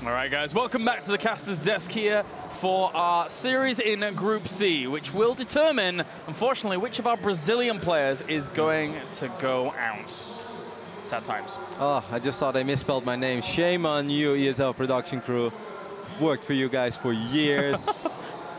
All right, guys, welcome back to the caster's desk here for our series in Group C, which will determine, unfortunately, which of our Brazilian players is going to go out. Sad times. Oh, I just thought I misspelled my name. Shame on you, ESL production crew. Worked for you guys for years.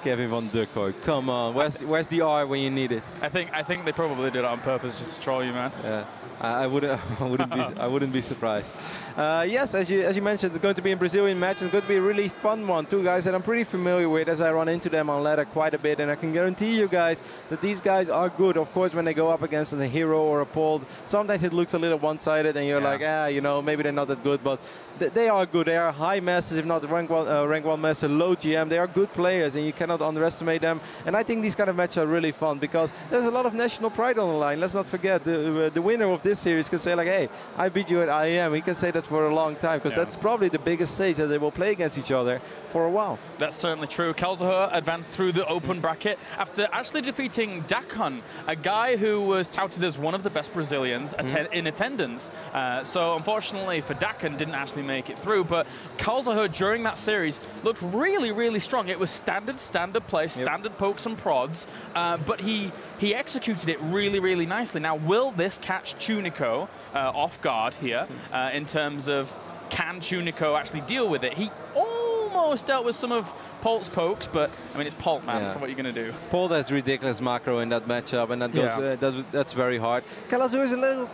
Kevin van Duckoy, come on. Where's the R when you need it? I think they probably did it on purpose just to troll you, man. Yeah. I wouldn't be surprised. Yes, as you mentioned, it's going to be a Brazilian match. It's going to be a really fun one. Two guys that I'm pretty familiar with, as I run into them on ladder quite a bit, and I can guarantee you guys that these guys are good. Of course, when they go up against a hero or a Paulo, sometimes it looks a little one-sided, and you're like, you know, maybe they're not that good, but they are good. They are high masters, if not rank one master, low GM. They are good players, and you cannot underestimate them. And I think these kind of matches are really fun because there's a lot of national pride on the line. Let's not forget the winner of this series can say like, hey, I beat you at IEM. He can say that for a long time because that's probably the biggest stage that they will play against each other for a while. That's certainly true. Kelazhur advanced through the open bracket after actually defeating Dakon, a guy who was touted as one of the best Brazilians in attendance. So unfortunately for Dakon, didn't actually make it through, but Kelazhur during that series looked really, really strong. It was standard play, standard pokes and prods, but he executed it really, really nicely. Now, will this catch Tunico off guard here in terms of can Tunico actually deal with it? He almost dealt with some of Paulo's pokes, but I mean, it's Paulo, man, so what are you going to do? Paulo has ridiculous macro in that matchup, and that goes, that's very hard. Kelazhur is a little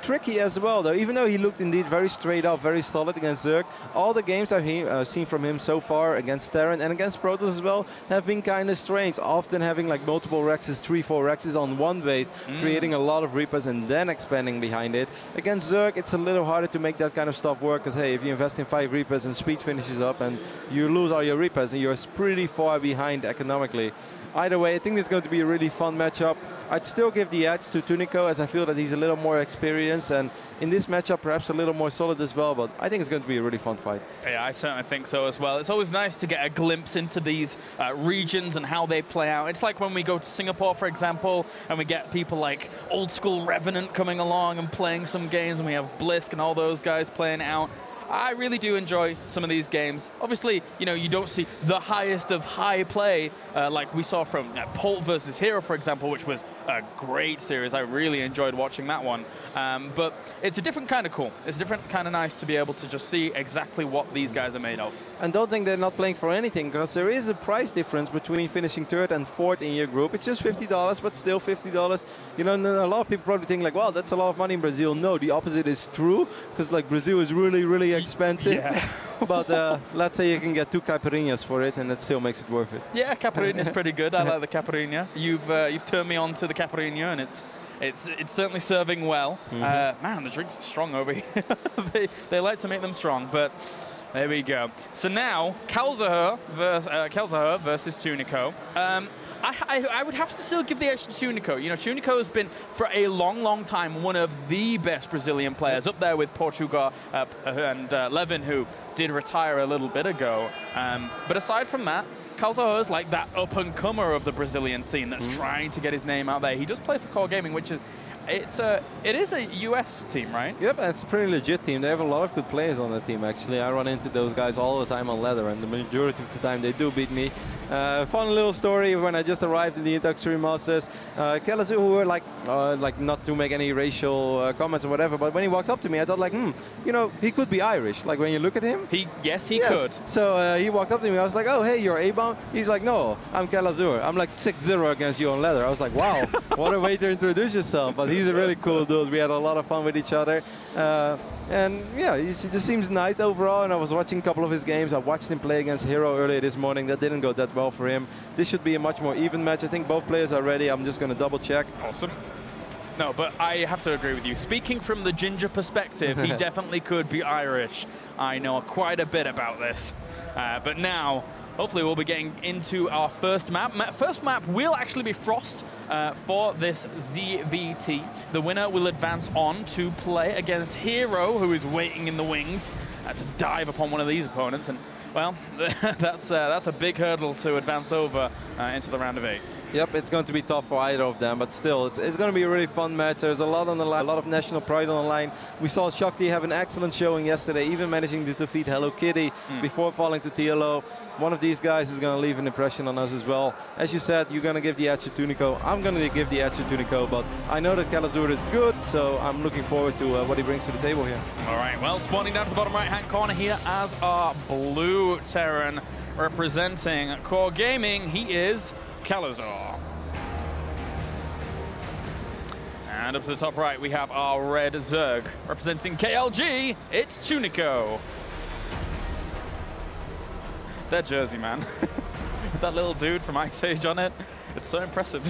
tricky as well, though. Even though he looked indeed very straight up, very solid against Zerg, all the games I've seen from him so far against Terran and against Protoss as well have been kind of strange, often having like multiple Rexes, 3-4 Rexes on one base, creating a lot of Reapers and then expanding behind it. Against Zerg, it's a little harder to make that kind of stuff work, because hey, if you invest in 5 Reapers and speed finishes up and you lose all your Reapers, and you're pretty far behind economically. Either way, I think this is going to be a really fun matchup. I'd still give the edge to Tunico, as I feel that he's a little more experienced, and in this matchup perhaps a little more solid as well, but I think it's going to be a really fun fight. Yeah, I certainly think so as well. It's always nice to get a glimpse into these regions and how they play out. It's like when we go to Singapore, for example, and we get people like old school Revenant coming along and playing some games, and we have Blisk and all those guys playing out. I really do enjoy some of these games. Obviously, you know, you don't see the highest of high play like we saw from Paulo versus Hero, for example, which was a great series. I really enjoyed watching that one. But it's a different kind of cool. It's a different kind of nice to be able to just see exactly what these guys are made of. And don't think they're not playing for anything, because there is a price difference between finishing 3rd and 4th in your group. It's just $50, but still $50. You know, a lot of people probably think like, well, that's a lot of money in Brazil. No, the opposite is true, because like Brazil is really, really expensive. Yeah. But let's say you can get 2 caipirinhas for it, and that still makes it worth it. Yeah, caipirinha is pretty good. I like the caipirinha. You've turned me on to the caipirinha, and it's certainly serving well. Man, the drinks are strong over here. they like to make them strong, but there we go. So now Kelazhur versus Tunico. I would have to still give the edge to Tunico. You know, Tunico has been, for a long, long time, one of the best Brazilian players, up there with Portugal and Levin, who did retire a little bit ago. But aside from that, Kelazhur is like that up-and-comer of the Brazilian scene that's trying to get his name out there. He does play for Core Gaming, which is, it is a US team, right? Yep, it's a pretty legit team. They have a lot of good players on the team, actually. I run into those guys all the time on ladder, and the majority of the time they do beat me. Fun little story when I just arrived in the Intox Masters. Kelazhur, who were like not to make any racial comments or whatever, but when he walked up to me, I thought like, you know, he could be Irish. Like when you look at him. Yes, he could. So he walked up to me. I was like, oh, hey, you're A-bomb? He's like, no, I'm Kelazhur. I'm like 6-0 against you on ladder. I was like, wow, what a way to introduce yourself. But he's a really cool dude. We had a lot of fun with each other. And yeah, he just seems nice overall, and I was watching a couple of his games. I watched him play against Hero earlier this morning. That didn't go that well for him. This should be a much more even match. I think both players are ready. I'm just going to double check. Awesome. No, but I have to agree with you. Speaking from the ginger perspective, he definitely could be Irish. I know quite a bit about this. But now, hopefully we'll be getting into our first map. First map will actually be Frost for this ZVT. The winner will advance on to play against Hero, who is waiting in the wings to dive upon one of these opponents. And well, that's a big hurdle to advance over into the round of 8. Yep, it's going to be tough for either of them, but still, it's going to be a really fun match. There's a lot on the line, a lot of national pride on the line. We saw Shakti have an excellent showing yesterday, even managing to defeat Hello Kitty before falling to TLO. One of these guys is going to leave an impression on us as well. As you said, you're going to give the edge to Tunico. I'm going to give the edge to Tunico, but I know that Kelazhur is good, so I'm looking forward to what he brings to the table here. All right, well, spawning down to the bottom right-hand corner here as our blue Terran representing Core Gaming, he is Kelazhur. And up to the top right, we have our red Zerg. Representing KLG, it's Tunico. That jersey, man. That little dude from Ice Age on it. It's so impressive.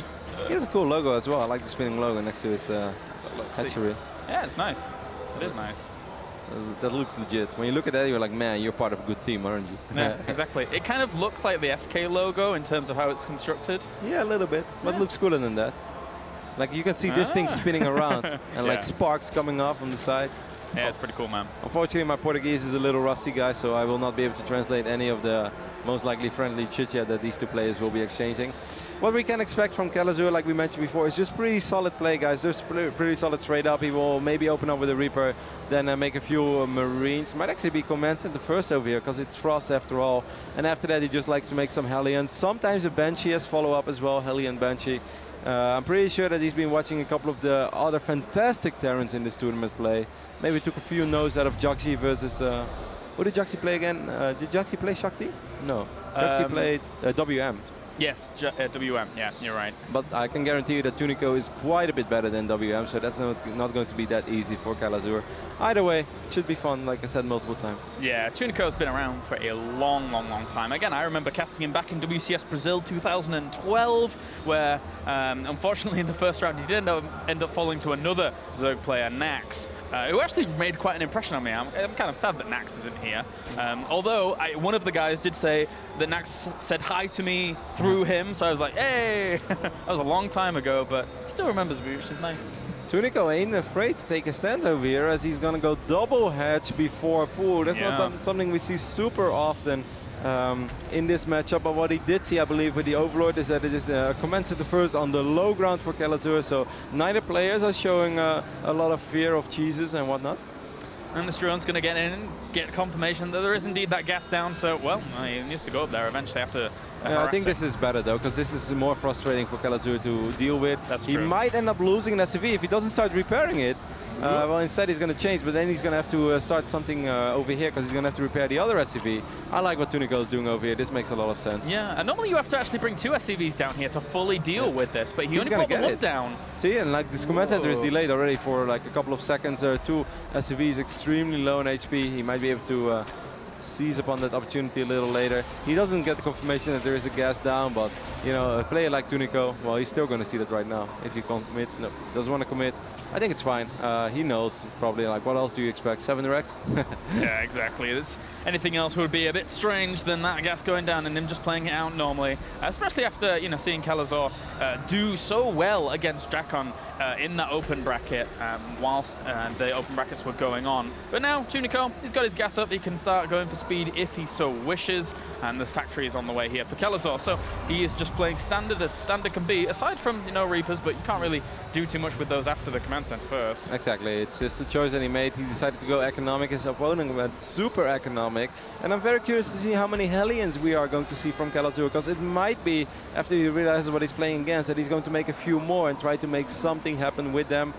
He has a cool logo as well. I like the spinning logo next to his hatchery. Yeah, it's nice. It is nice. That looks legit. When you look at that, you're like, man, you're part of a good team, aren't you? Yeah, exactly. It kind of looks like the SK logo in terms of how it's constructed. Yeah, a little bit, but it looks cooler than that. Like you can see this thing spinning around and like sparks coming off on the sides. Yeah, it's pretty cool, man. Unfortunately, my Portuguese is a little rusty, guys, so I will not be able to translate any of the most likely friendly chit-chat that these two players will be exchanging. What we can expect from Kelazhur, like we mentioned before, is just pretty solid play, guys. Just pretty solid straight up. He will maybe open up with a Reaper, then make a few Marines. Might actually be Command Center first over here, because it's Frost after all. And after that, he just likes to make some Hellions. Sometimes a Banshee as follow-up as well, Hellion Banshee. I'm pretty sure that he's been watching a couple of the other fantastic Terrans in this tournament play. Maybe took a few notes out of Jaxi versus... who did Jaxi play again? Did Jaxi play Shakti? No. Jaxi played WM. Yes, WM, yeah, you're right. But I can guarantee you that Tunico is quite a bit better than WM, so that's not going to be that easy for Kelazhur. Either way, it should be fun, like I said multiple times. Yeah, Tunico's been around for a long, long, long time. Again, I remember casting him back in WCS Brazil 2012, where unfortunately in the first round he did end up falling to another Zerg player, Nax. Who actually made quite an impression on me. I'm kind of sad that Nax isn't here. Although one of the guys did say that Nax said hi to me through him, so I was like, hey! That was a long time ago, but he still remembers me, which is nice. Tunico ain't afraid to take a stand over here, as he's gonna go double hatch before pool. That's not something we see super often in this matchup, but what he did see, I believe, with the Overlord is that it is Command Center first on the low ground for Kelazhur, so neither players are showing a lot of fear of cheeses and whatnot. And this drone's going to get in and get confirmation that there is indeed that gas down, so, well, he needs to go up there eventually after I think this is better, though, because this is more frustrating for Kelazhur to deal with. That's true. He might end up losing an SCV if he doesn't start repairing it. Well, instead he's going to change, but then he's going to have to start something over here, because he's going to have to repair the other SCV. I like what Tunico is doing over here. This makes a lot of sense. Yeah, and normally you have to actually bring two SCVs down here to fully deal with this, but he only brought the one down. See, and like this Command Center is delayed already for like a couple of seconds. There are two SCVs extremely low on HP. He might be able to seize upon that opportunity a little later. He doesn't get the confirmation that there is a gas down, but you know, a player like Tunico, well, he's still going to see that right now. If he commits, no, doesn't want to commit. I think it's fine. He knows probably, like, what else do you expect? 7 Rex? Yeah, exactly. Anything else would be a bit strange than that gas going down and him just playing it out normally, especially after, you know, seeing Kelazhur do so well against Drakon in that open bracket whilst the open brackets were going on. But now Tunico, he's got his gas up. He can start going for speed if he so wishes, and the factory is on the way here for Kelazhur. So he is just playing standard as standard can be, aside from, you know, Reapers, but you can't really do too much with those after the command center first. Exactly, it's just a choice that he made. He decided to go economic. His opponent went super economic, and I'm very curious to see how many Hellions we are going to see from Kelazhur, because it might be, after he realizes what he's playing against, that he's going to make a few more and try to make something happen with them.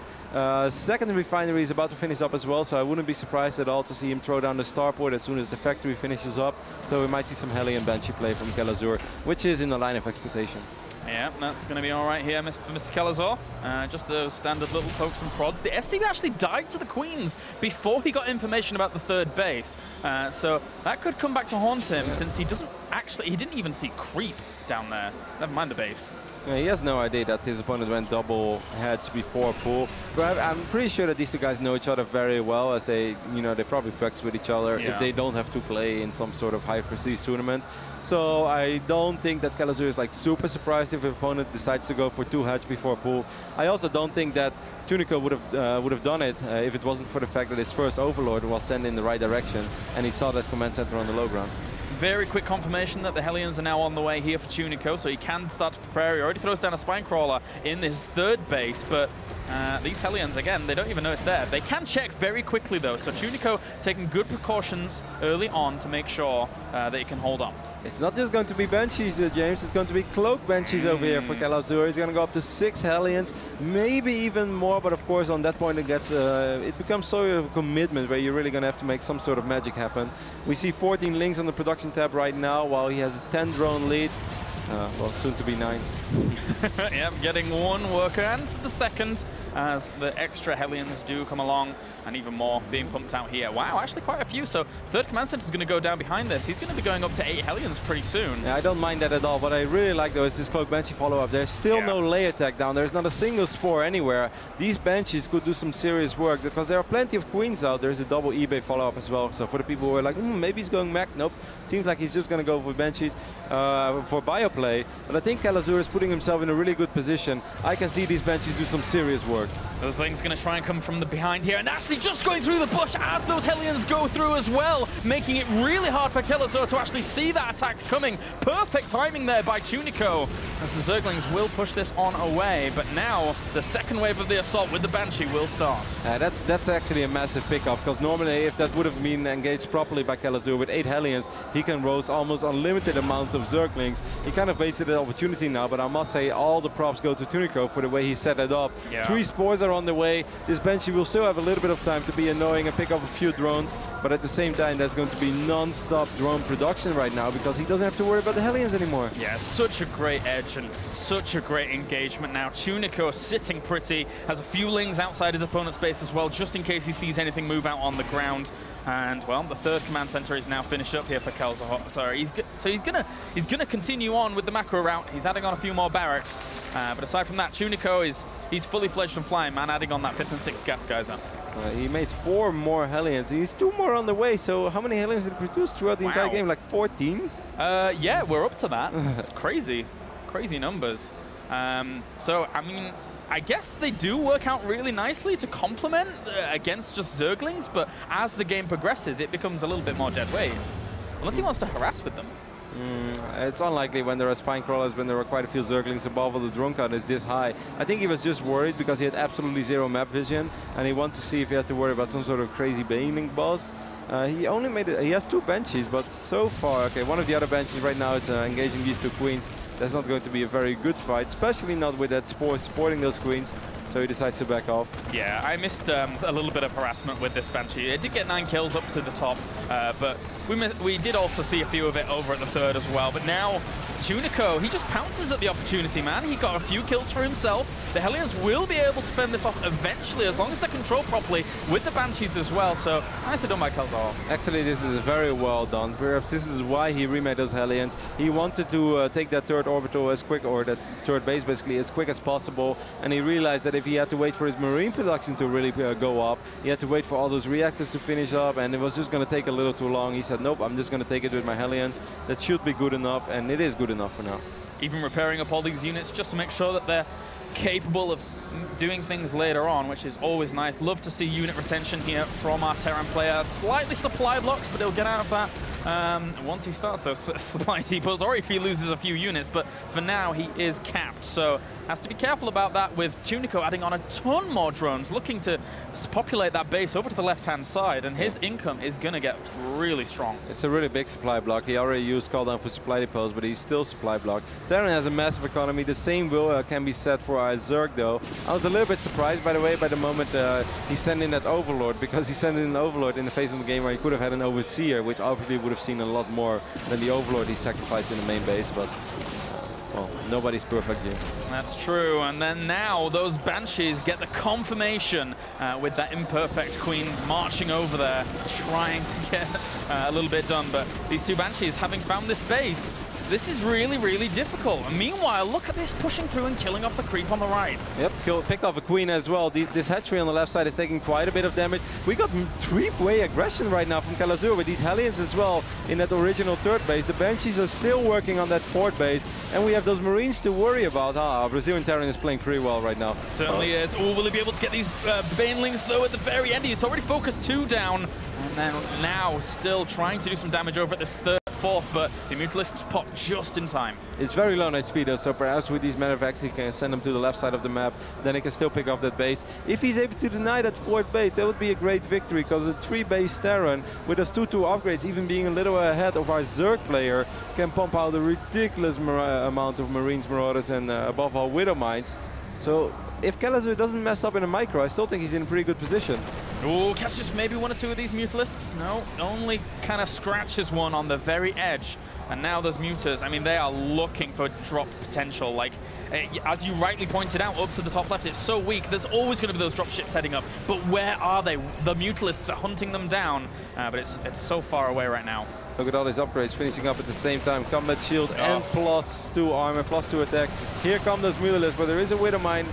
Second refinery is about to finish up as well, so I wouldn't be surprised at all to see him throw down the starport as soon as the factory finishes up. So we might see some Hellion Banshee play from Kelazhur, which is in the line of expectation. Yeah, that's going to be all right here for Mr. Kelazhur. Just those standard little pokes and prods. The SCV actually died to the Queens before he got information about the third base. So that could come back to haunt him, since he didn't even see creep down there. Never mind the base. Yeah, he has no idea that his opponent went double hedge before pool. But I'm pretty sure that these two guys know each other very well, as they, you know, they probably practice with each other if they don't have to play in some sort of high prestige tournament. So I don't think that Kelazhur is like super surprised if the opponent decides to go for 2 hedge before pool. I also don't think that Tunico would have done it if it wasn't for the fact that his first Overlord was sent in the right direction and he saw that command center on the low ground. Very quick confirmation that the Hellions are now on the way here for Tunico, so he can start to prepare. He already throws down a Spine Crawler in this third base, but these Hellions, again, they don't even know it's there. They can check very quickly, though, so Tunico taking good precautions early on to make sure that he can hold on. It's not just going to be Banshees, James. It's going to be Cloak Banshees over here for Kelazhur. He's going to go up to 6 Hellions, maybe even more. But of course, on that point, it becomes sort of a commitment where you're really going to have to make some sort of magic happen. We see 14 links on the production tab right now, while he has a 10 drone lead. Well, soon to be 9. Yep, getting one worker and the second as the extra Hellions do come along, and even more being pumped out here. Wow, actually quite a few. So third command center is going to go down behind this. He's going to be going up to 8 Hellions pretty soon. Yeah, I don't mind that at all. What I really like, though, is this Cloak Banshee follow-up. There's still no layer attack down. There's not a single spore anywhere. These Banshees could do some serious work because there are plenty of Queens out. There's a double eBay follow-up as well. So for the people who are like, maybe he's going Mech. Nope. Seems like he's just going to go with Banshees for bioplay. But I think Kelazhur is putting himself in a really good position. I can see these Banshees do some serious work. Those things going to try and come from the behind here, and actually just going through the bush as those Hellions go through as well, making it really hard for Kelazhur to actually see that attack coming. Perfect timing there by Tunico, as the Zerglings will push this on away, but now the second wave of the assault with the Banshee will start. That's actually a massive pickup, because normally if that would have been engaged properly by Kelazhur with 8 Hellions, he can roast almost unlimited amounts of Zerglings. He kind of wasted the opportunity now, but I must say all the props go to Tunico for the way he set it up. 3 spores are on the way. This Banshee will still have a little bit of time to be annoying and pick up a few drones, but at the same time there's going to be non-stop drone production right now because he doesn't have to worry about the Hellions anymore. Yeah, such a great edge and such a great engagement now. Tunico sitting pretty, has a few lings outside his opponent's base as well, just in case he sees anything move out on the ground. And well, the third command center is now finished up here for Kelazhur. So he's gonna continue on with the macro route. He's adding on a few more barracks, but aside from that, Tunico he's fully fledged and flying, man. Adding on that 5th and 6th gas geyser. He made 4 more Hellions. He's 2 more on the way. So how many Hellions did he produce throughout the entire game? Like 14? Yeah, we're up to that. It's crazy numbers. So I mean, I guess they do work out really nicely to complement against just Zerglings, but as the game progresses, it becomes a little bit more dead weight. Unless he wants to harass with them. It's unlikely when there are Spine Crawlers, when there are quite a few Zerglings above, or the drone count is this high. I think he was just worried because he had absolutely 0 map vision, and he wanted to see if he had to worry about some sort of crazy baneling boss. He only made it, he has 2 Banshees, but so far, okay, one of the other Banshees right now is engaging these 2 Queens. That's not going to be a very good fight, especially not with that spore supporting those Queens. So he decides to back off. Yeah, I missed a little bit of harassment with this Banshee. It did get 9 kills up to the top, but we did also see a few of it over at the third as well. But now, Tunico, he just pounces at the opportunity, man. He got a few kills for himself. The Hellions will be able to fend this off eventually, as long as they're controlled properly with the Banshees as well. So, nicely done by Kelazhur. Actually, this is very well done. Perhaps this is why he remade those Hellions. He wanted to take that third orbital as quick, or that third base basically, as quick as possible. And he realized that if he had to wait for his marine production to really go up, he had to wait for all those reactors to finish up, and it was just going to take a little too long. He said, nope, I'm just going to take it with my Hellions. That should be good enough, and it is good enough for now. Even repairing up all these units just to make sure that they're capable of doing things later on, which is always nice. Love to see unit retention here from our Terran player. Slightly supply blocks, but he'll get out of that once he starts those supply depots, or if he loses a few units, but for now he is capped, so has to be careful about that, with Tunico adding on a ton more drones, looking to populate that base over to the left-hand side, and his income is going to get really strong. It's a really big supply block. He already used call down for supply depots, but he's still supply blocked. Terran has a massive economy. The same will can be said for Zerg, though. I was a little bit surprised, by the way, by the moment he sent in that Overlord, because he sent in an Overlord in the phase of the game where he could have had an Overseer, which obviously would have seen a lot more than the Overlord he sacrificed in the main base, but well, nobody's perfect, James. That's true, and then now those Banshees get the confirmation with that imperfect Queen marching over there, trying to get a little bit done, but these 2 Banshees, having found this base, this is really, really difficult. And meanwhile, look at this, pushing through and killing off the creep on the right. Yep, picked off a Queen as well. This hatchery on the left side is taking quite a bit of damage. We got 3-way aggression right now from Kelazhur with these Hellions as well in that original 3rd base. The Banshees are still working on that 4th base, and we have those Marines to worry about. Brazilian Terran is playing pretty well right now. Certainly is. Oh, will he be able to get these Banelings though at the very end? He's already focused 2 down, and then now still trying to do some damage over at this 4th fourth, but the Mutalisks pop just in time. It's very low on HP though, so perhaps with these medevacs he can send them to the left side of the map, then he can still pick up that base. If he's able to deny that fourth base, that would be a great victory, because a 3-base Terran with those 2-2 upgrades, even being a little ahead of our Zerg player, can pump out a ridiculous amount of Marines, Marauders, and above all Widow Mines. So if Kelazhur doesn't mess up in a micro, I still think he's in a pretty good position. Oh, catch just maybe one or two of these Mutalisks. No, only kind of scratches one on the very edge. And now those Mutas, I mean, they are looking for drop potential. Like, as you rightly pointed out, up to the top left, it's so weak. There's always going to be those drop ships heading up. But where are they? The Mutalisks are hunting them down. But it's so far away right now. Look at all these upgrades finishing up at the same time. Combat shield and +2 armor, +2 attack. Here come those Mutalisks, but there is a Widow Mine.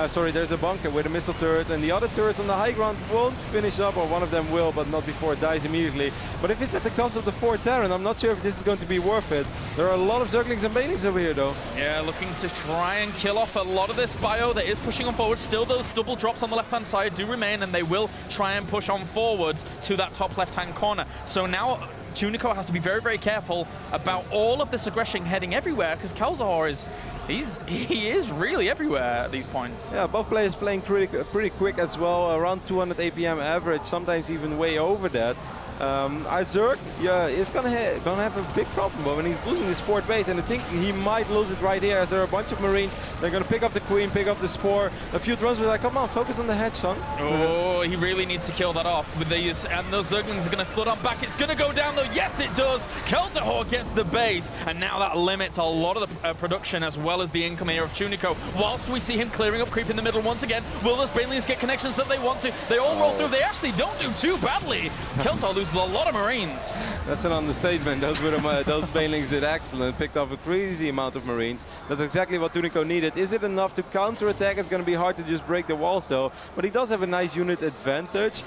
Sorry, there's a bunker with a missile turret, and the other turrets on the high ground won't finish up, or one of them will, but not before it dies immediately. But if it's at the cost of the 4th Terran, I'm not sure if this is going to be worth it. There are a lot of Zerglings and Banelings over here, though. Yeah, looking to try and kill off a lot of this bio that is pushing on forward. Still, those double drops on the left-hand side do remain, and they will try and push on forwards to that top left-hand corner. So now Tunico has to be very, very careful about all of this aggression heading everywhere, because Kelazhur he is really everywhere at these points. Yeah, both players playing pretty quick as well, around 200 APM average, sometimes even way over that. Our Zerg, yeah, is gonna have a big problem when he's losing his 4th base, and I think he might lose it right here, as there are a bunch of Marines. They're gonna pick up the Queen, pick up the Spore. A few drones were like, come on, focus on the hedge, son. Oh, he really needs to kill that off with these, and those Zerglings are gonna flood on back. It's gonna go down though. Yes, it does. Kelazhur gets the base, and now that limits a lot of the production as well as the income here of Tunico. Whilst we see him clearing up creep in the middle once again, will those Banelings get connections that they want to? They all roll through. They actually don't do too badly. Kelazhur loses a lot of Marines. That's an understatement. Those Banelings did excellent, picked up a crazy amount of Marines. That's exactly what Tunico needed. Is it enough to counter-attack? It's going to be hard to just break the walls though, but he does have a nice unit advantage,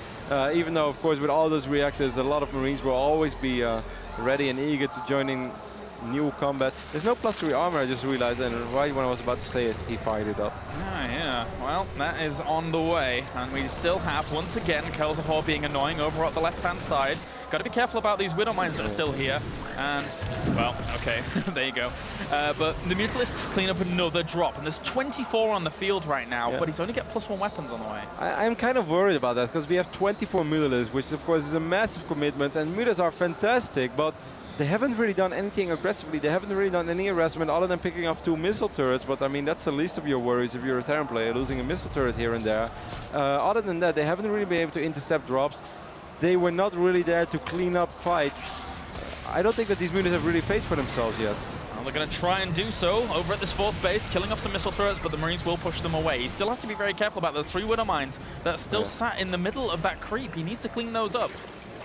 even though of course with all those reactors a lot of Marines will always be ready and eager to join in new combat. There's no +3 armor, I just realized, and right when I was about to say it, he fired it up. Yeah. Well, that is on the way, and we still have, once again, Kelazhur being annoying over at the left-hand side. Got to be careful about these Widow Mines that are still here. And, well, okay, there you go. But the Mutalisks clean up another drop, and there's 24 on the field right now, but he's only got +1 weapons on the way. I'm kind of worried about that, because we have 24 Mutalisks, which of course is a massive commitment, and Mutas are fantastic, but they haven't really done anything aggressively. They haven't really done any harassment other than picking off 2 missile turrets, but I mean, that's the least of your worries if you're a Terran player, losing a missile turret here and there. Other than that, they haven't really been able to intercept drops. They were not really there to clean up fights. I don't think that these Mutas have really paid for themselves yet. Well, they're going to try and do so over at this 4th base, killing off some missile turrets, but the Marines will push them away. He still has to be very careful about those 3 Widow Mines that are still sat in the middle of that creep. He needs to clean those up.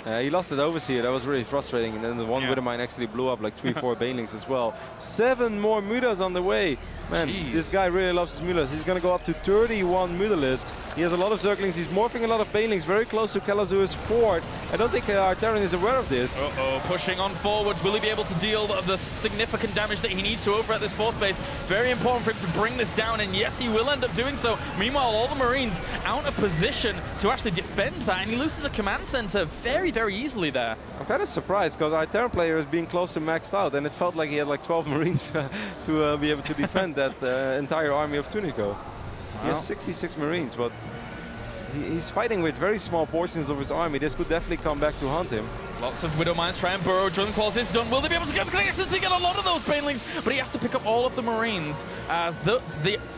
He lost it overseer, that was really frustrating, and then the one Widow Mine actually blew up like 3-4 Banelings as well. 7 more Mutas on the way. Man, this guy really loves his Mutas. He's going to go up to 31 Mutalisks. He has a lot of Zerglings, he's morphing a lot of Banelings, very close to Kelazhur's fort. I don't think our Terran is aware of this. Pushing on forwards. Will he be able to deal the significant damage that he needs to over at this 4th base? Very important for him to bring this down, and yes, he will end up doing so. Meanwhile, all the Marines out of position to actually defend that, and he loses a command center very, very easily there. I'm kind of surprised, because our Terran player is being close to maxed out, and it felt like he had like 12 Marines to be able to defend that entire army of Tunico. He has 66 Marines, but he's fighting with very small portions of his army. This could definitely come back to haunt him. Lots of Widow Mines try and burrow. Drone Claws is done. Will they be able to get the connections to get a lot of those Banelings? But he has to pick up all of the Marines, as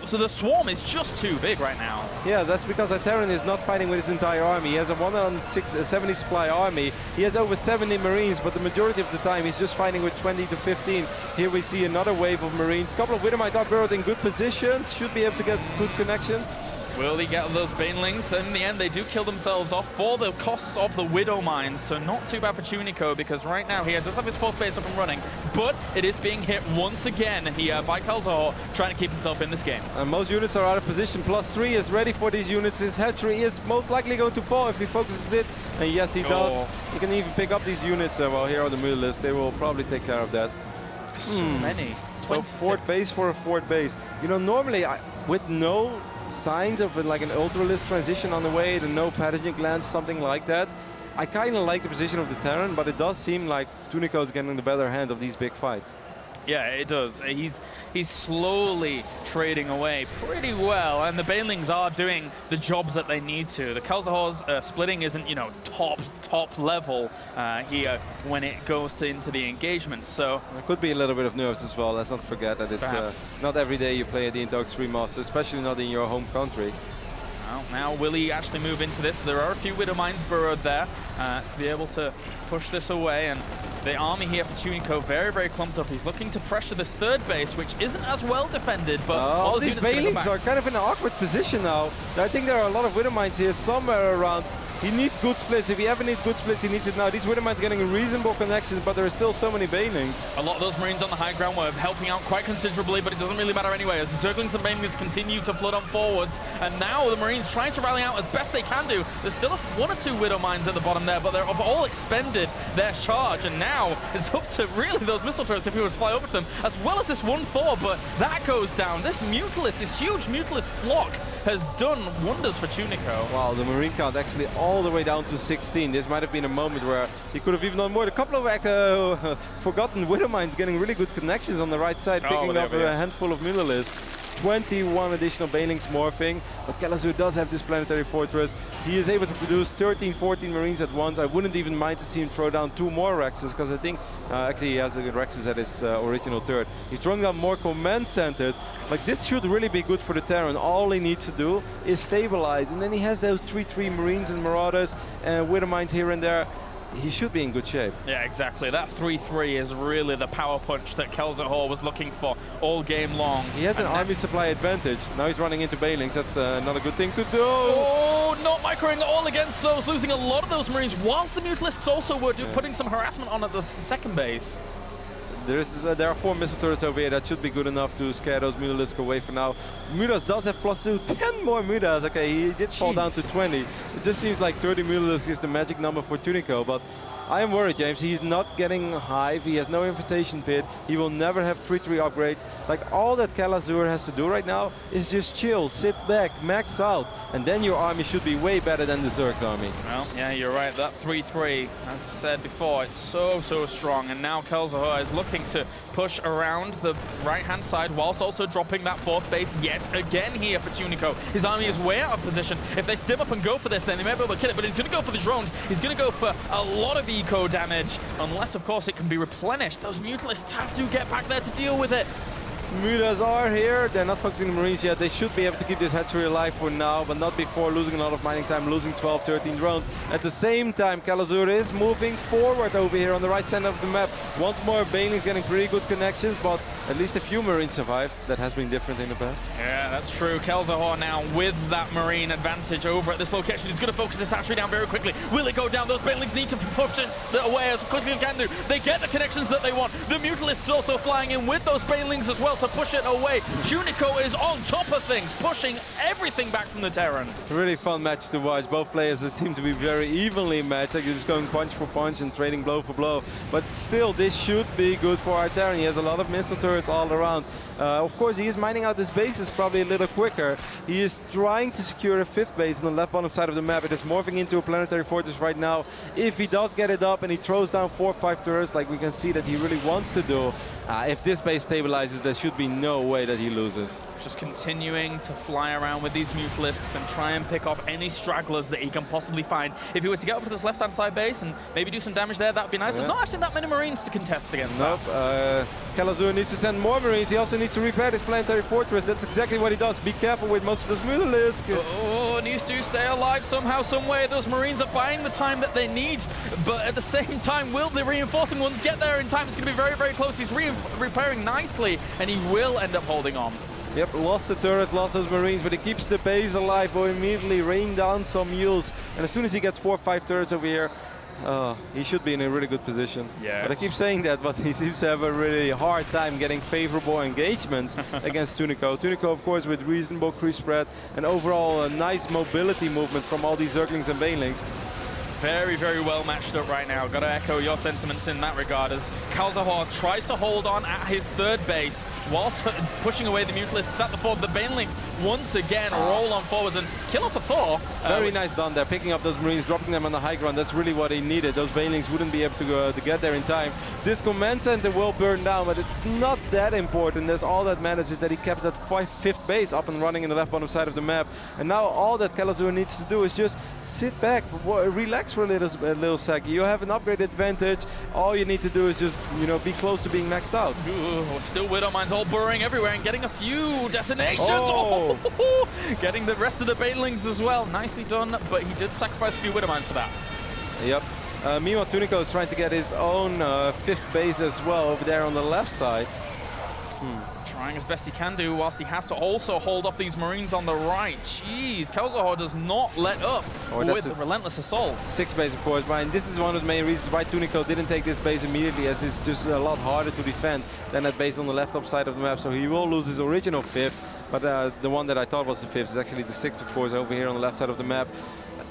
so the swarm is just too big right now. Yeah, that's because our Terran is not fighting with his entire army. He has a 170 supply army. He has over 70 Marines, but the majority of the time he's just fighting with 20 to 15. Here we see another wave of Marines. A couple of Widow Mines are burrowed in good positions. Should be able to get good connections. Will he get those Banelings? Then in the end, they do kill themselves off for the costs of the Widow Mines. So not too bad for Tunico, because right now he does have his 4th base up and running, but it is being hit once again here by Kelazhur, trying to keep himself in this game. And most units are out of position. +3 is ready for these units. His hatchery is most likely going to fall if he focuses it. And yes, he does. He can even pick up these units. Well, here are the Mutalisks. They will probably take care of that. So many. So 4th base for a 4th base. You know, normally with no signs of like an Ultralisk transition on the way, the no pathogen glands, something like that, I kind of like the position of the Terran, but it does seem like Tunico is getting the better hand of these big fights. Yeah, it does. He's slowly trading away pretty well, and the Banelings are doing the jobs that they need to. The Kelazhur's splitting isn't, you know, top level here when it goes into the engagement. So there could be a little bit of nerves as well. Let's not forget that it's not every day you play at the Indo Extreme Masters, especially not in your home country. Well, now will he actually move into this? There are a few Widow Mines burrowed there to be able to push this away, and the army here for Tunico very clumped up. He's looking to pressure this third base, which isn't as well defended, but all these Banelings are kind of in an awkward position now. I think there are a lot of Widow Mines here somewhere around. He needs good splits. If he ever needs good splits, he needs it now. These Widow Mines getting reasonable connections, but there are still so many Banelings. A lot of those Marines on the high ground were helping out quite considerably, but it doesn't really matter anyway, as the Zerglings and Banelings continue to flood on forwards, and now the Marines trying to rally out as best they can do. There's still one or two Widow Mines at the bottom there, but they've all expended their charge, and now it's up to really those missile turrets if he were to fly over to them, as well as this 1-4, but that goes down. This Mutalisk, this huge Mutalisk flock has done wonders for Tunico. Wow, the Marine count actually all the way down to 16. This might have been a moment where he could have even done more. A couple of forgotten Widow Mines getting really good connections on the right side, picking up a handful of Mutalisk. 21 additional Banelings morphing, but Kelazhur does have this planetary fortress. He is able to produce 13, 14 Marines at once. I wouldn't even mind to see him throw down 2 more Rexes, because I think actually he has Rexes at his original turret. He's throwing down more command centers. Like, this should really be good for the Terran. All he needs to do is stabilize, and then he has those 3-3 Marines and Marauders and Widow Mines here and there. He should be in good shape. Yeah, exactly. That 3-3 is really the power punch that Kelazhur was looking for all game long. He has an army supply advantage. Now he's running into Banelings. That's not a good thing to do. Oh, not microing all against those, losing a lot of those Marines, whilst the Mutalisks also were putting some harassment on at the second base. There are 4 missile turrets over here. That should be good enough to scare those Mutalisks away for now. Mutas does have +2, 10 more Mutas. Okay, he did fall down to 20. It just seems like 30 Mutalisks is the magic number for Tunico, but I am worried, James. He's not getting Hive. He has no infestation pit. He will never have 3-3 upgrades. Like, all that Kelazhur has to do right now is just chill, sit back, max out, and then your army should be way better than the Zerg's army. Well, yeah, you're right. That 3-3, as I said before, it's so strong. And now Kelazhur is looking to push around the right-hand side whilst also dropping that 4th base yet again here for Tunico. His army is way out of position. If they step up and go for this, then they may be able to kill it, but he's going to go for the drones. He's going to go for a lot of eco damage, unless, of course, it can be replenished. Those Mutalisks have to get back there to deal with it. Mutas are here. They're not focusing on the Marines yet. They should be able to keep this hatchery alive for now, but not before losing a lot of mining time, losing 12, 13 drones. At the same time, Kelazhur is moving forward over here on the right side of the map. Once more, Banelings getting pretty good connections, but at least a few Marines survive. That has been different in the past. Yeah, that's true. Kelazhur now with that Marine advantage over at this location. He's going to focus this hatchery down very quickly. Will it go down? Those Banelings need to push it away as quickly as they can do. They get the connections that they want. The Mutalisks also flying in with those Banelings as well to push it away. Tunico is on top of things, pushing everything back from the Terran. Really fun match to watch. Both players seem to be very evenly matched. Like, you're just going punch for punch and trading blow for blow. But still, this should be good for our Terran. He has a lot of missile turrets all around. Of course, he is mining out this bases probably a little quicker. He is trying to secure a 5th base on the left bottom side of the map. It is morphing into a planetary fortress right now. If he does get it up and he throws down 4 or 5 turrets, like we can see that he really wants to do, if this base stabilizes, there should be no way that he loses. Just continuing to fly around with these Mutalisks and try and pick off any stragglers that he can possibly find. If he were to get over to this left-hand side base and maybe do some damage there, that would be nice. There's not actually that many Marines to contest against. Nope. Kelazhur needs to send more Marines. He also needs to repair this planetary fortress. That's exactly what he does. Be careful with most of those Mutalisks. Oh, needs to stay alive somehow, some way. Those Marines are buying the time that they need, but at the same time, will the reinforcing ones get there in time? It's going to be very close. He's repairing nicely, and he will end up holding on. Yep, lost the turret, lost those Marines, but he keeps the base alive. Will immediately rain down some mules, and as soon as he gets 4 or 5 turrets over here, he should be in a really good position. Yes. But I keep saying that, but he seems to have a really hard time getting favorable engagements against Tunico. Tunico, of course, with reasonable creep spread and overall a nice mobility movement from all these Zerglings and Banelings. very, very well matched up right now. Got to echo your sentiments in that regard as Kelazhur tries to hold on at his third base whilst pushing away the Mutalisks at the fourth. The Banelings once again roll on forwards and kill off a Thor. Very nice done there, picking up those Marines, dropping them on the high ground. That's really what he needed. Those Banelings wouldn't be able to get there in time. This command center will burn down, but it's not that important. That's all that matters is that he kept that fifth base up and running in the left bottom side of the map. And now all that Kelazhur needs to do is just sit back, relax for a little sec. You have an upgrade advantage. All you need to do is just, you know, be close to being maxed out. Ooh, still Widow Mines all burrowing everywhere and getting a few detonations. Oh. Getting the rest of the Banelings as well. Nicely done, but he did sacrifice a few Widow Mines for that. Yep. Meanwhile, Tunico is trying to get his own fifth base as well over there on the left side. Trying as best he can do, whilst he has to also hold off these Marines on the right. Jeez, Kelazhur does not let up with the relentless assault. Sixth base, of course, Brian. This is one of the main reasons why Tunico didn't take this base immediately, as it's just a lot harder to defend than that base on the left top side of the map. So he will lose his original fifth, but the one that I thought was the fifth is actually the sixth, of course, over here on the left side of the map.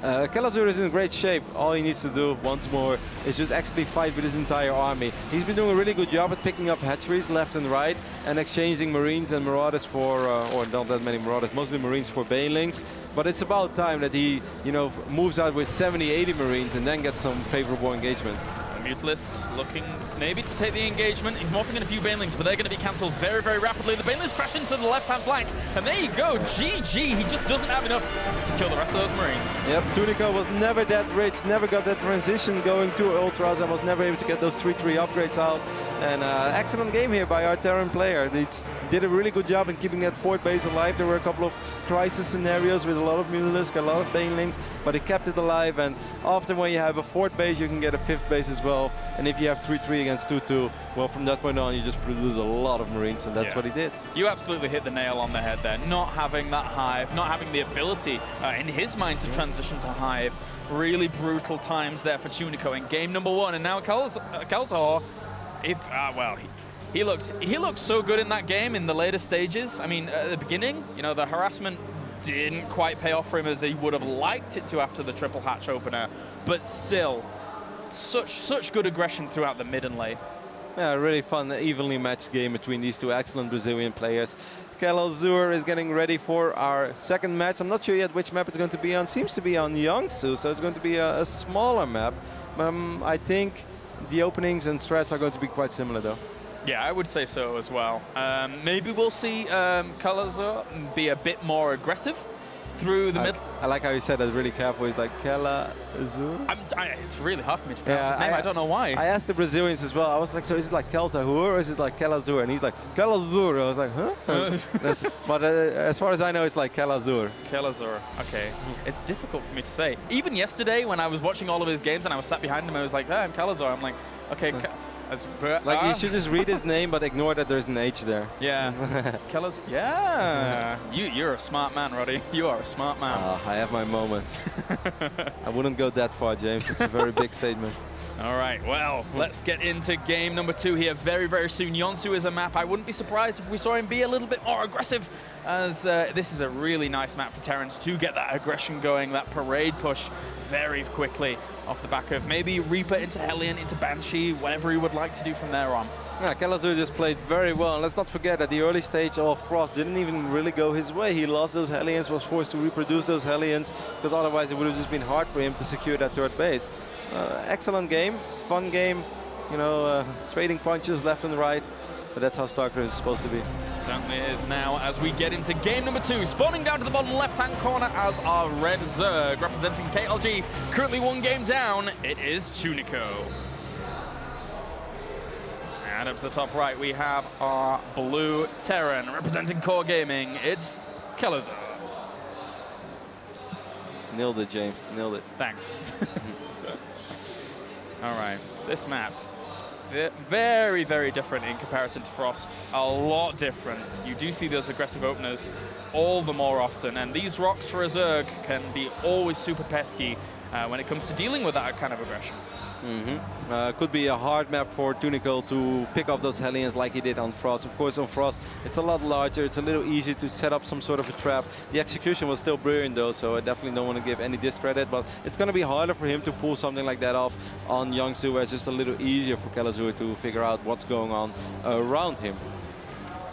Kelazhur is in great shape. All he needs to do, once more, is just actually fight with his entire army. He's been doing a really good job at picking up hatcheries left and right and exchanging Marines and Marauders for, or not that many Marauders, mostly Marines for Banelings. But it's about time that he, you know, moves out with 70, 80 Marines and then gets some favorable engagements. Mutalisks looking maybe to take the engagement. He's morphing in a few Banelings, but they're going to be cancelled very, very rapidly. The Banelings crash into the left-hand flank, and there you go, GG. He just doesn't have enough to kill the rest of those Marines. Yep, Tunico was never that rich, never got that transition going to Ultras, and was never able to get those 3-3 upgrades out. And excellent game here by our Terran player. He did a really good job in keeping that fourth base alive. There were a couple of crisis scenarios with a lot of Mutalisks, a lot of Banelings, but he kept it alive. And often when you have a fourth base, you can get a fifth base as well. And if you have 3-3 against 2-2, well, from that point on, you just produce a lot of Marines, and that's what he did. You absolutely hit the nail on the head there. Not having that Hive, not having the ability in his mind to transition to Hive. Really brutal times there for Tunico in game number one. And now Kelazhur, well, he looked so good in that game in the later stages. I mean, at the beginning, you know, the harassment didn't quite pay off for him as he would have liked it to after the triple hatch opener, but still, such good aggression throughout the mid and late. Yeah, really fun, evenly matched game between these two excellent Brazilian players. Kelazhur is getting ready for our second match. I'm not sure yet which map it's going to be on. Seems to be on Yangsu, so it's going to be a smaller map. I think the openings and strats are going to be quite similar, though. Yeah, I would say so as well. Maybe we'll see Kelazhur be a bit more aggressive through the middle. I like how you said that really careful. He's like, Kelazhur? It's really hard for me to pronounce his name. I don't know why. I asked the Brazilians as well. I was like, so is it like Kelazhur or is it like Kelazhur? And he's like, Kelazhur. I was like, huh? But as far as I know, it's like Kelazhur. Kelazhur. Okay. It's difficult for me to say. Even yesterday, when I was watching all of his games and I was sat behind him, I was like, hey, I'm Kelazhur. I'm like, okay. Like you should just read his name, but ignore that there's an H there. Yeah. Kelazhur. Yeah. You're a smart man, Roddy. You are a smart man. I have my moments. I wouldn't go that far, James. It's a very big statement. All right, well, let's get into game number two here very, very soon. Yonsu is a map. I wouldn't be surprised if we saw him be a little bit more aggressive, as this is a really nice map for Terrans to get that aggression going, that parade push very quickly off the back of maybe Reaper into Hellion, into Banshee, whatever he would like to do from there on. Yeah, Kelazhur just played very well. And let's not forget that the early stage of Frost didn't even really go his way. He lost those Hellions, was forced to reproduce those Hellions, because otherwise it would have just been hard for him to secure that third base. Excellent game, fun game, you know, trading punches left and right, but that's how StarCraft is supposed to be. Certainly is now as we get into game number two. Spawning down to the bottom left-hand corner as our red Zerg, representing KLG, currently one game down, it is Tunico. And up to the top right, we have our blue Terran, representing Core Gaming, it's Kelazhur. Nailed it, James, nailed it. Thanks. All right, this map, very, very different in comparison to Frost. A lot different. You do see those aggressive openers all the more often, and these rocks for a Zerg can be always super pesky when it comes to dealing with that kind of aggression. Could be a hard map for Tunico to pick up those Hellions like he did on Frost. Of course, on Frost, it's a lot larger. It's a little easier to set up some sort of a trap. The execution was still brilliant, though, so I definitely don't want to give any discredit. But it's going to be harder for him to pull something like that off on Youngsu, where it's just a little easier for Kelazhur to figure out what's going on around him.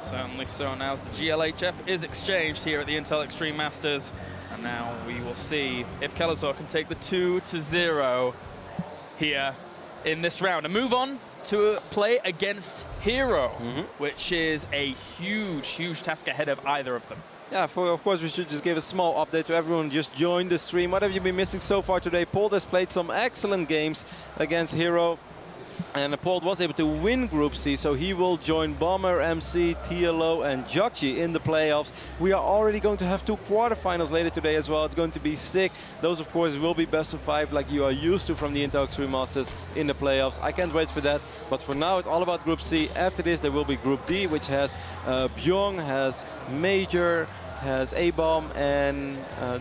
Certainly so. Now, as the GLHF is exchanged here at the Intel Extreme Masters, and now we will see if Kelazhur can take the 2-0 here in this round and move on to play against Hero, which is a huge, huge task ahead of either of them. Yeah, of course, we should just give a small update to everyone who just joined the stream. What have you been missing so far today? Paul has played some excellent games against Hero. And Paul was able to win Group C, so he will join Bomber, MC, TLO and Jockey in the playoffs. We are already going to have 2 quarterfinals later today as well. It's going to be sick. Those, of course, will be best of 5 like you are used to from the Intel Extreme Masters in the playoffs. I can't wait for that. But for now, it's all about Group C. After this, there will be Group D, which has Byung, has Major, has A-Bomb, and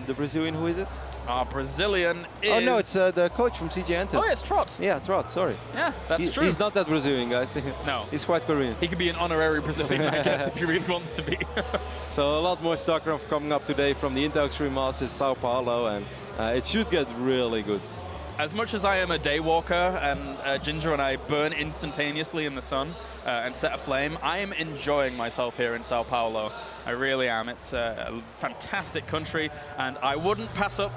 the Brazilian, who is it? Our Brazilian is... Oh, no, it's the coach from CJ Entus. Oh, yeah, it's Trot. Yeah, Trot, sorry. Yeah, that's true. He's not that Brazilian, guys. No. He's quite Korean. He could be an honorary Brazilian, I guess, if he really wants to be. So a lot more StarCraft coming up today from the Intel Extreme Masters, Sao Paulo, and it should get really good. As much as I am a day walker and Ginger and I burn instantaneously in the sun and set aflame, I am enjoying myself here in Sao Paulo. I really am. It's a fantastic country, and I wouldn't pass up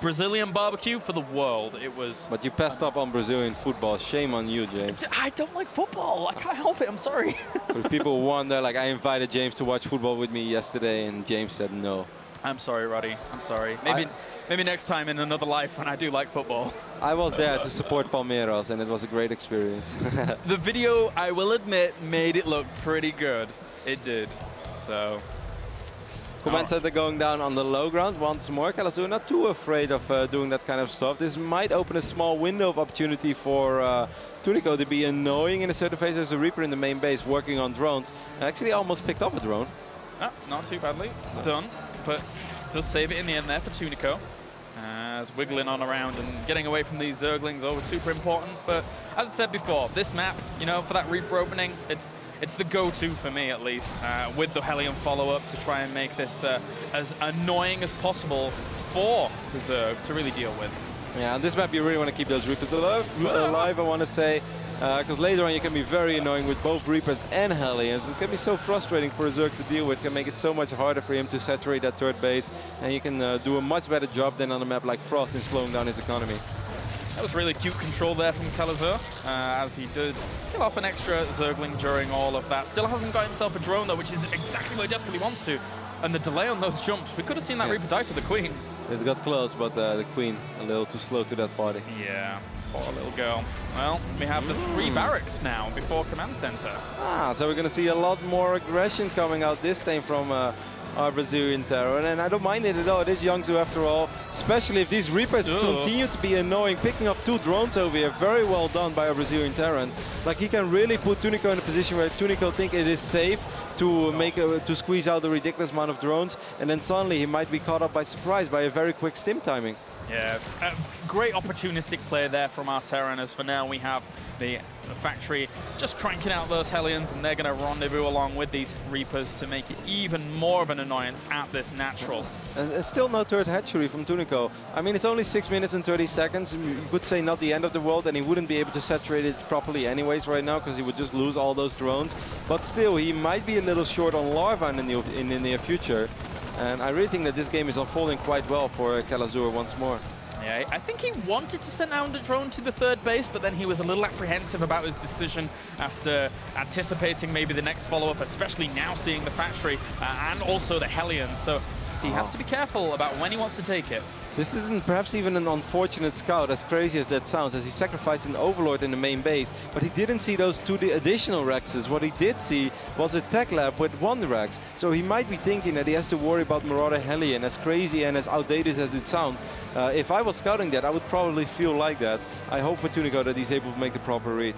Brazilian barbecue for the world. It was... But you passed up on Brazilian football. Shame on you, James. I don't like football. I can't help it. I'm sorry. For people who wonder, like, I invited James to watch football with me yesterday, and James said no. I'm sorry, Roddy. I'm sorry. Maybe next time in another life when I do like football. I was there to support Palmeiras, and it was a great experience. The video, I will admit, made it look pretty good. It did. So... Command Center going down on the low ground once more. Kelazhur not too afraid of doing that kind of stuff. This might open a small window of opportunity for Tunico to be annoying in a certain phase. There's a Reaper in the main base working on drones. Actually almost picked up a drone. Oh, not too badly done, but does save it in the end there for Tunico. As wiggling on around and getting away from these Zerglings, always super important. But as I said before, this map, you know, for that Reaper opening, it's the go-to for me, at least, with the Hellion follow-up to try and make this as annoying as possible for the Zerg to really deal with. Yeah, on this map you really want to keep those Reapers alive, I want to say, because later on you can be very annoying with both Reapers and Hellions. It can be so frustrating for a Zerg to deal with. It can make it so much harder for him to saturate that third base, and you can do a much better job than on a map like Frost in slowing down his economy. That was really cute control there from Kelazhur, as he did kill off an extra Zergling during all of that. Still hasn't got himself a drone, though, which is exactly what he desperately wants to. And the delay on those jumps, we could have seen that Reaper die to the Queen. It got close, but the Queen a little too slow to that party. Yeah, poor little girl. Well, we have the 3 barracks now before Command Center. So we're going to see a lot more aggression coming out this time from our Brazilian Terror, and I don't mind it at all. It is Youngsu after all, especially if these Reapers continue to be annoying. Picking up 2 drones over here, very well done by our Brazilian Terran. Like, he can really put Tunico in a position where Tunico think it is safe to to squeeze out a ridiculous amount of drones, and then suddenly he might be caught up by surprise by a very quick stim timing. Yeah, great opportunistic play there from our Terran, as for now we have the factory just cranking out those Hellions, and they're going to rendezvous along with these Reapers to make it even more of an annoyance at this natural. And still no third hatchery from Tunico. I mean, it's only 6 minutes and 30 seconds. You could say not the end of the world, and he wouldn't be able to saturate it properly anyways right now, because he would just lose all those drones. But still, he might be a little short on Larva in the near future. And I really think that this game is unfolding quite well for Kelazhur once more. Yeah, I think he wanted to send down the drone to the third base, but then he was a little apprehensive about his decision after anticipating maybe the next follow-up, especially now seeing the factory and also the Hellions. So he has to be careful about when he wants to take it. This isn't perhaps even an unfortunate scout, as crazy as that sounds, as he sacrificed an Overlord in the main base, but he didn't see those 2 additional Rexes. What he did see was a tech lab with 1 Rex. So he might be thinking that he has to worry about Marauder Hellion, as crazy and as outdated as it sounds. If I was scouting that, I would probably feel like that. I hope for Tunico that he's able to make the proper read.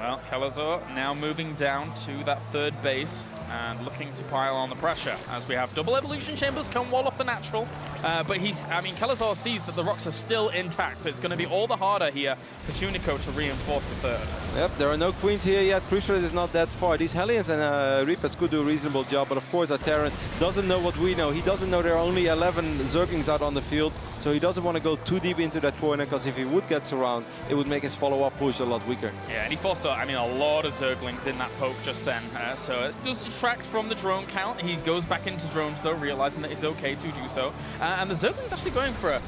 Well, Kelazhur now moving down to that third base and looking to pile on the pressure as we have double evolution chambers come wall off the natural. But Kelazhur sees that the rocks are still intact, so it's going to be all the harder here for Tunico to reinforce the third. Yep, there are no queens here yet. Crucial is not that far. These Hellions and Reapers could do a reasonable job, but of course our Terran doesn't know what we know. He doesn't know there are only 11 Zerglings out on the field, so he doesn't want to go too deep into that corner, because if he would get surrounded, it would make his follow-up push a lot weaker. Yeah, and he forced a lot of Zerglings in that poke just then, so it does detract from the drone count. He goes back into drones though, realizing that it's okay to do so. And the Zerglings actually going for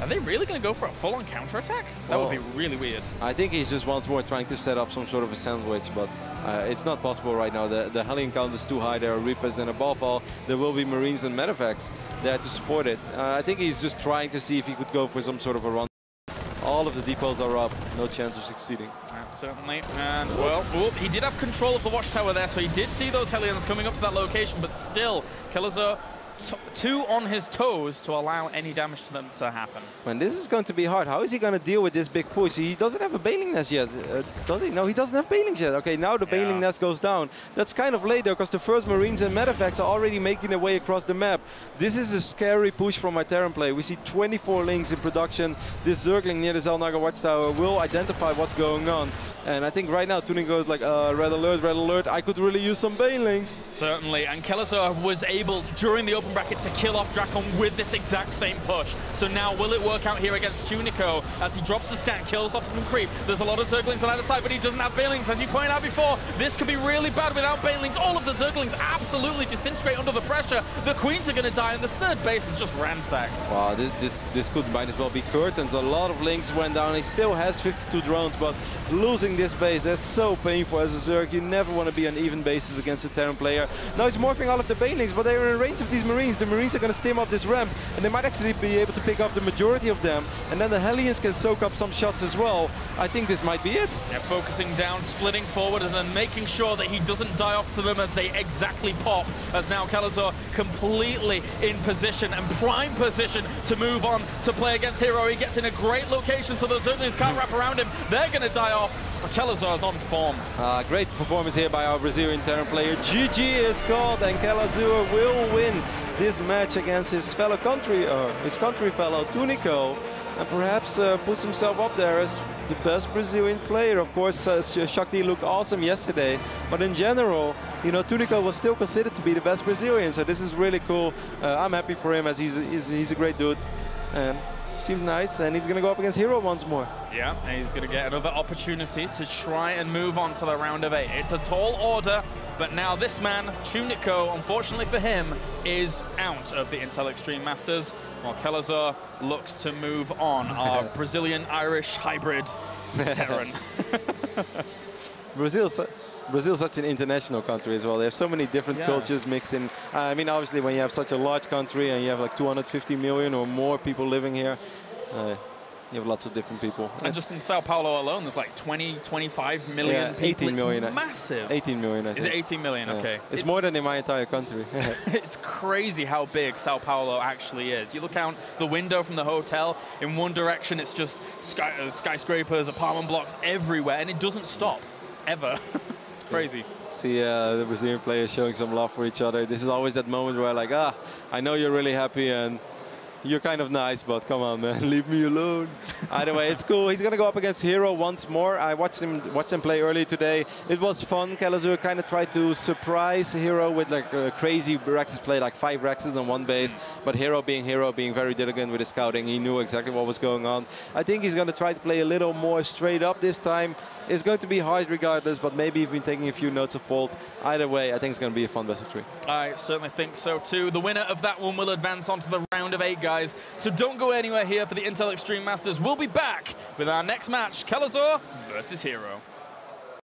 are they really going to go for a full-on counter-attack? That would be really weird. I think he's just once more trying to set up some sort of a sandwich, but it's not possible right now. The Hellion count is too high. There are Reapers, and above all, there will be Marines and Medevacs there to support it. I think he's just trying to see if he could go for some sort of a run. All of the depots are up, no chance of succeeding. Certainly, and well, he did have control of the watchtower there, so he did see those Hellions coming up to that location, but still, Kelazhur too on his toes to allow any damage to them to happen. Man, this is going to be hard. How is he going to deal with this big push? He doesn't have a Bailing Nest yet, does he? No, he doesn't have Bailings yet. Okay, now the Bailing Nest goes down. That's kind of late though, because the first Marines and Medevacs are already making their way across the map. This is a scary push from my Terran play. We see 24 links in production. This Zergling near the Xel'Naga watchtower will identify what's going on. And I think right now Tunico is like, red alert, I could really use some Bailings. Certainly, and Kelazhur was able, during the open bracket, to kill off Drakon with this exact same push. So now will it work out here against Tunico as he drops the scan, kills off some creep. There's a lot of Zerglings on either side, but he doesn't have Bailings. As you pointed out before, this could be really bad without Bailings. All of the Zerglings absolutely disintegrate under the pressure. The Queens are going to die, and this third base is just ransacked. Wow, this could might as well be curtains. A lot of links went down. He still has 52 drones, but losing this base, that's so painful as a Zerg. You never want to be on even bases against a Terran player. Now he's morphing all of the Bailings, but they're in range of these Marines. The Marines are going to stem up this ramp, and they might actually be able to pick up the majority of them, and then the Hellions can soak up some shots as well. I think this might be it. Yeah, focusing down, splitting forward, and then making sure that he doesn't die off to them as they exactly pop, as now Kelazhur completely in position and prime position to move on to play against Hero. He gets in a great location so the Zerglings can't wrap around him. They're going to die off. Kelazhur is on form. Great performance here by our Brazilian Terran player. GG is called, and Kelazhur will win this match against his fellow country fellow Tunico, and perhaps puts himself up there as the best Brazilian player. Of course, Shakti looked awesome yesterday, but in general, you know, Tunico was still considered to be the best Brazilian, so this is really cool. I'm happy for him, as he's a great dude, and seemed nice, and he's going to go up against Hero once more. Yeah, and he's going to get another opportunity to try and move on to the round of 8. It's a tall order, but now this man, Tunico, unfortunately for him, is out of the Intel Extreme Masters, while Kelazhur looks to move on, our Brazilian-Irish hybrid Terran. Brazil's such an international country as well. They have so many different cultures mixed in. I mean, obviously, when you have such a large country and you have like 250 million or more people living here, you have lots of different people. And just in Sao Paulo alone, there's like 25 million people. 18 million. It's massive. 18 million, I think. Is it 18 million? Okay. It's more than in my entire country. It's crazy how big Sao Paulo actually is. You look out the window from the hotel, in one direction it's just skyscrapers, apartment blocks everywhere, and it doesn't stop, ever. It's crazy. See the Brazilian players showing some love for each other. This is always that moment where like, I know you're really happy and you're kind of nice, but come on, man, leave me alone. Either way, it's cool. He's going to go up against Hero once more. I watched him play earlier today. It was fun. Kelazhur kind of tried to surprise Hero with like crazy Rexes play, like 5 Rexes on one base. But Hero, being very diligent with his scouting, he knew exactly what was going on. I think he's going to try to play a little more straight up this time. It's going to be hard regardless, but maybe he's been taking a few notes of Bolt. Either way, I think it's going to be a fun best of 3. I certainly think so too. The winner of that one will advance on to the round of 8, guys. So don't go anywhere here for the Intel Extreme Masters. We'll be back with our next match, Kelazhur versus Hero.